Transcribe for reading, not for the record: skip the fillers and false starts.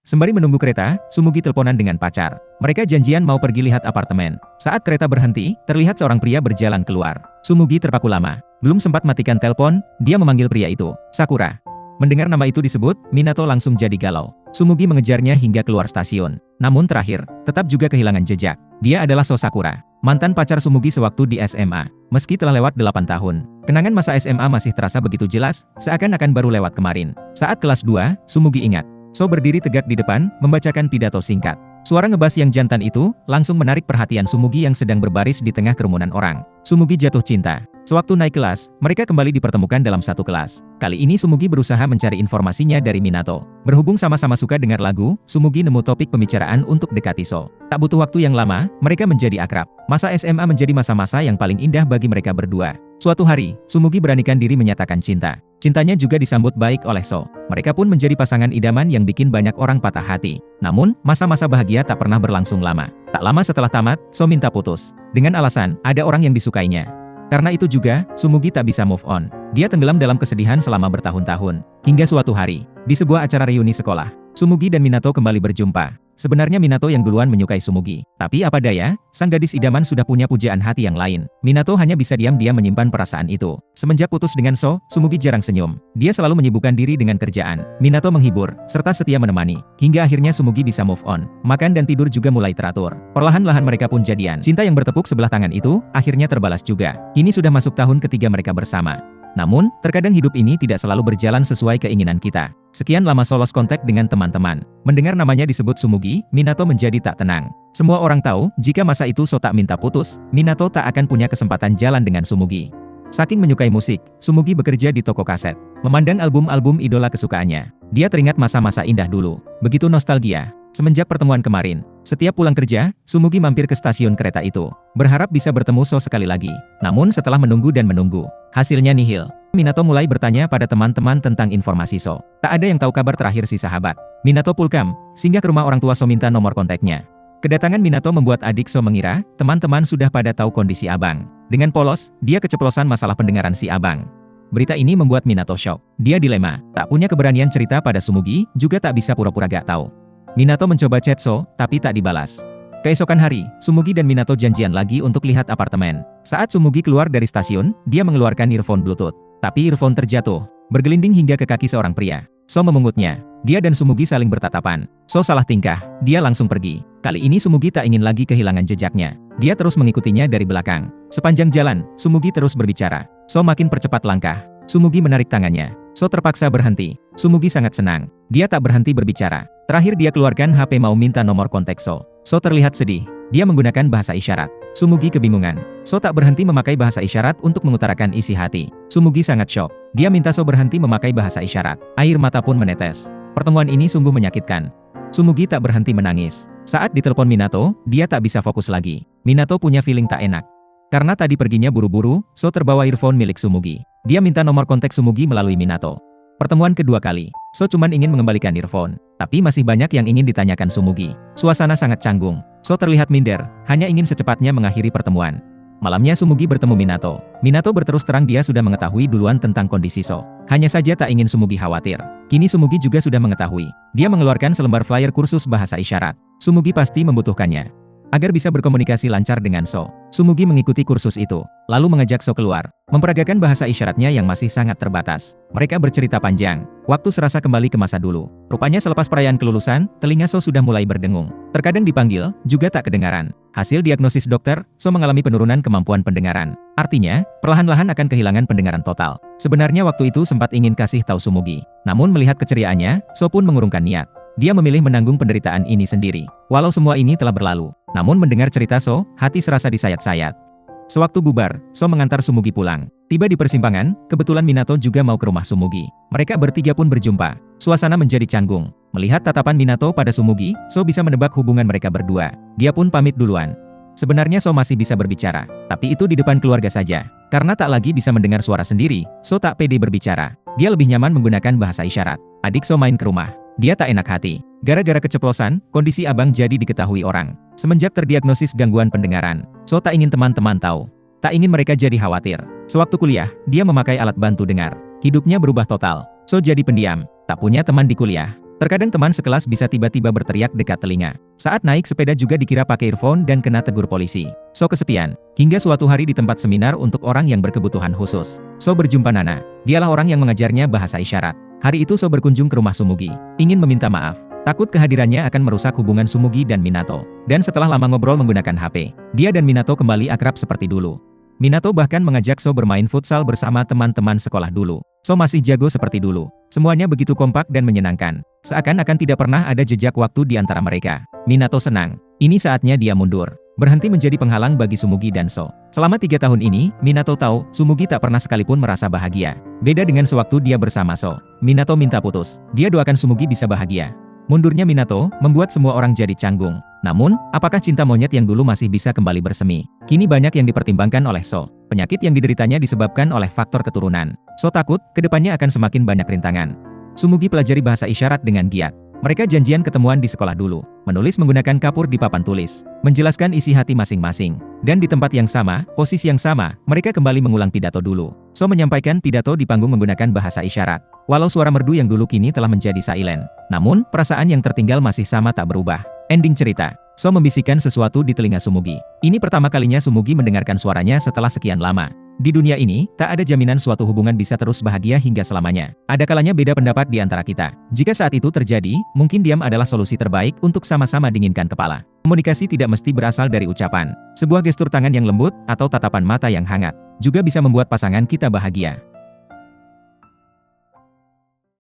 Sembari menunggu kereta, Sumugi teleponan dengan pacar. Mereka janjian mau pergi lihat apartemen. Saat kereta berhenti, terlihat seorang pria berjalan keluar. Sumugi terpaku lama. Belum sempat matikan telepon, dia memanggil pria itu, Sakura. Mendengar nama itu disebut, Minato langsung jadi galau. Sumugi mengejarnya hingga keluar stasiun. Namun terakhir, tetap juga kehilangan jejak. Dia adalah So Sakura, mantan pacar Sumugi sewaktu di SMA. Meski telah lewat 8 tahun, kenangan masa SMA masih terasa begitu jelas, seakan-akan baru lewat kemarin. Saat kelas 2, Sumugi ingat. So berdiri tegak di depan, membacakan pidato singkat. Suara ngebas yang jantan itu, langsung menarik perhatian Sumugi yang sedang berbaris di tengah kerumunan orang. Sumugi jatuh cinta. Sewaktu naik kelas, mereka kembali dipertemukan dalam satu kelas. Kali ini Sumugi berusaha mencari informasinya dari Minato. Berhubung sama-sama suka dengar lagu, Sumugi nemu topik pembicaraan untuk dekati So. Tak butuh waktu yang lama, mereka menjadi akrab. Masa SMA menjadi masa-masa yang paling indah bagi mereka berdua. Suatu hari, Sumugi beranikan diri menyatakan cinta. Cintanya juga disambut baik oleh So. Mereka pun menjadi pasangan idaman yang bikin banyak orang patah hati. Namun, masa-masa bahagia tak pernah berlangsung lama. Tak lama setelah tamat, So minta putus. Dengan alasan, ada orang yang disukainya. Karena itu juga, Sumugi tak bisa move on. Dia tenggelam dalam kesedihan selama bertahun-tahun. Hingga suatu hari, di sebuah acara reuni sekolah, Sumugi dan Minato kembali berjumpa. Sebenarnya Minato yang duluan menyukai Sumugi. Tapi apa daya, sang gadis idaman sudah punya pujaan hati yang lain. Minato hanya bisa diam-diam menyimpan perasaan itu. Semenjak putus dengan So, Sumugi jarang senyum. Dia selalu menyibukkan diri dengan kerjaan. Minato menghibur, serta setia menemani. Hingga akhirnya Sumugi bisa move on. Makan dan tidur juga mulai teratur. Perlahan-lahan mereka pun jadian. Cinta yang bertepuk sebelah tangan itu, akhirnya terbalas juga. Kini sudah masuk tahun ketiga mereka bersama. Namun, terkadang hidup ini tidak selalu berjalan sesuai keinginan kita. Sekian lama So lost kontak dengan teman-teman. Mendengar namanya disebut Sumugi, Minato menjadi tak tenang. Semua orang tahu, jika masa itu So tak minta putus, Minato tak akan punya kesempatan jalan dengan Sumugi. Saking menyukai musik, Sumugi bekerja di toko kaset. Memandang album-album idola kesukaannya, dia teringat masa-masa indah dulu. Begitu nostalgia. Semenjak pertemuan kemarin, setiap pulang kerja, Sumugi mampir ke stasiun kereta itu. Berharap bisa bertemu So sekali lagi. Namun setelah menunggu dan menunggu, hasilnya nihil. Minato mulai bertanya pada teman-teman tentang informasi So. Tak ada yang tahu kabar terakhir si sahabat. Minato pulkam, singgah ke rumah orang tua So minta nomor kontaknya. Kedatangan Minato membuat adik So mengira, teman-teman sudah pada tahu kondisi abang. Dengan polos, dia keceplosan masalah pendengaran si abang. Berita ini membuat Minato shock. Dia dilema, tak punya keberanian cerita pada Sumugi, juga tak bisa pura-pura gak tahu. Minato mencoba chat So, tapi tak dibalas. Keesokan hari, Sumugi dan Minato janjian lagi untuk lihat apartemen. Saat Sumugi keluar dari stasiun, dia mengeluarkan earphone Bluetooth. Tapi earphone terjatuh, bergelinding hingga ke kaki seorang pria. So memungutnya. Dia dan Sumugi saling bertatapan. So salah tingkah, dia langsung pergi. Kali ini Sumugi tak ingin lagi kehilangan jejaknya. Dia terus mengikutinya dari belakang. Sepanjang jalan, Sumugi terus berbicara. So makin percepat langkah. Sumugi menarik tangannya. So terpaksa berhenti. Sumugi sangat senang. Dia tak berhenti berbicara. Terakhir dia keluarkan HP mau minta nomor kontak So. So terlihat sedih. Dia menggunakan bahasa isyarat. Sumugi kebingungan. So tak berhenti memakai bahasa isyarat untuk mengutarakan isi hati. Sumugi sangat shock. Dia minta So berhenti memakai bahasa isyarat. Air mata pun menetes. Pertemuan ini sungguh menyakitkan. Sumugi tak berhenti menangis. Saat ditelepon Minato, dia tak bisa fokus lagi. Minato punya feeling tak enak. Karena tadi perginya buru-buru, So terbawa earphone milik Sumugi. Dia minta nomor kontak Sumugi melalui Minato. Pertemuan kedua kali, So cuman ingin mengembalikan earphone. Tapi masih banyak yang ingin ditanyakan Sumugi. Suasana sangat canggung. So terlihat minder, hanya ingin secepatnya mengakhiri pertemuan. Malamnya Sumugi bertemu Minato. Minato berterus terang dia sudah mengetahui duluan tentang kondisi So. Hanya saja tak ingin Sumugi khawatir. Kini Sumugi juga sudah mengetahui. Dia mengeluarkan selembar flyer kursus bahasa isyarat. Sumugi pasti membutuhkannya. Agar bisa berkomunikasi lancar dengan So, Sumugi mengikuti kursus itu, lalu mengajak So keluar, memperagakan bahasa isyaratnya yang masih sangat terbatas. Mereka bercerita panjang, waktu serasa kembali ke masa dulu. Rupanya selepas perayaan kelulusan, telinga So sudah mulai berdengung. Terkadang dipanggil, juga tak kedengaran. Hasil diagnosis dokter, So mengalami penurunan kemampuan pendengaran. Artinya, perlahan-lahan akan kehilangan pendengaran total. Sebenarnya waktu itu sempat ingin kasih tahu Sumugi. Namun melihat keceriaannya, So pun mengurungkan niat. Dia memilih menanggung penderitaan ini sendiri. Walau semua ini telah berlalu, namun mendengar cerita So, hati serasa disayat-sayat. Sewaktu bubar, So mengantar Sumugi pulang. Tiba di persimpangan, kebetulan Minato juga mau ke rumah Sumugi. Mereka bertiga pun berjumpa. Suasana menjadi canggung. Melihat tatapan Minato pada Sumugi, So bisa menebak hubungan mereka berdua. Dia pun pamit duluan. Sebenarnya So masih bisa berbicara, tapi itu di depan keluarga saja. Karena tak lagi bisa mendengar suara sendiri, So tak pede berbicara. Dia lebih nyaman menggunakan bahasa isyarat. Adik So main ke rumah. Dia tak enak hati. Gara-gara keceplosan, kondisi abang jadi diketahui orang. Semenjak terdiagnosis gangguan pendengaran, So tak ingin teman-teman tahu. Tak ingin mereka jadi khawatir. Sewaktu kuliah, dia memakai alat bantu dengar. Hidupnya berubah total. So jadi pendiam, tak punya teman di kuliah. Terkadang teman sekelas bisa tiba-tiba berteriak dekat telinga. Saat naik sepeda juga dikira pakai earphone dan kena tegur polisi. So kesepian. Hingga suatu hari di tempat seminar untuk orang yang berkebutuhan khusus. So berjumpa Nana. Dialah orang yang mengajarnya bahasa isyarat. Hari itu So berkunjung ke rumah Sumugi. Ingin meminta maaf. Takut kehadirannya akan merusak hubungan Sumugi dan Minato. Dan setelah lama ngobrol menggunakan HP, dia dan Minato kembali akrab seperti dulu. Minato bahkan mengajak So bermain futsal bersama teman-teman sekolah dulu. So masih jago seperti dulu. Semuanya begitu kompak dan menyenangkan. Seakan-akan tidak pernah ada jejak waktu di antara mereka. Minato senang. Ini saatnya dia mundur. Berhenti menjadi penghalang bagi Sumugi dan So. Selama 3 tahun ini, Minato tahu Sumugi tak pernah sekalipun merasa bahagia. Beda dengan sewaktu dia bersama So. Minato minta putus. Dia doakan Sumugi bisa bahagia. Mundurnya Minato membuat semua orang jadi canggung. Namun, apakah cinta monyet yang dulu masih bisa kembali bersemi? Kini banyak yang dipertimbangkan oleh So. Penyakit yang dideritanya disebabkan oleh faktor keturunan. So takut, kedepannya akan semakin banyak rintangan. Sumugi pelajari bahasa isyarat dengan giat. Mereka janjian ketemuan di sekolah dulu, menulis menggunakan kapur di papan tulis, menjelaskan isi hati masing-masing. Dan di tempat yang sama, posisi yang sama, mereka kembali mengulang pidato dulu. So menyampaikan pidato di panggung menggunakan bahasa isyarat. Walau suara merdu yang dulu kini telah menjadi silent, namun perasaan yang tertinggal masih sama tak berubah. Ending cerita. So membisikkan sesuatu di telinga Sumugi. Ini pertama kalinya Sumugi mendengarkan suaranya setelah sekian lama. Di dunia ini, tak ada jaminan suatu hubungan bisa terus bahagia hingga selamanya. Ada kalanya beda pendapat di antara kita. Jika saat itu terjadi, mungkin diam adalah solusi terbaik untuk sama-sama dinginkan kepala. Komunikasi tidak mesti berasal dari ucapan. Sebuah gestur tangan yang lembut atau tatapan mata yang hangat juga bisa membuat pasangan kita bahagia.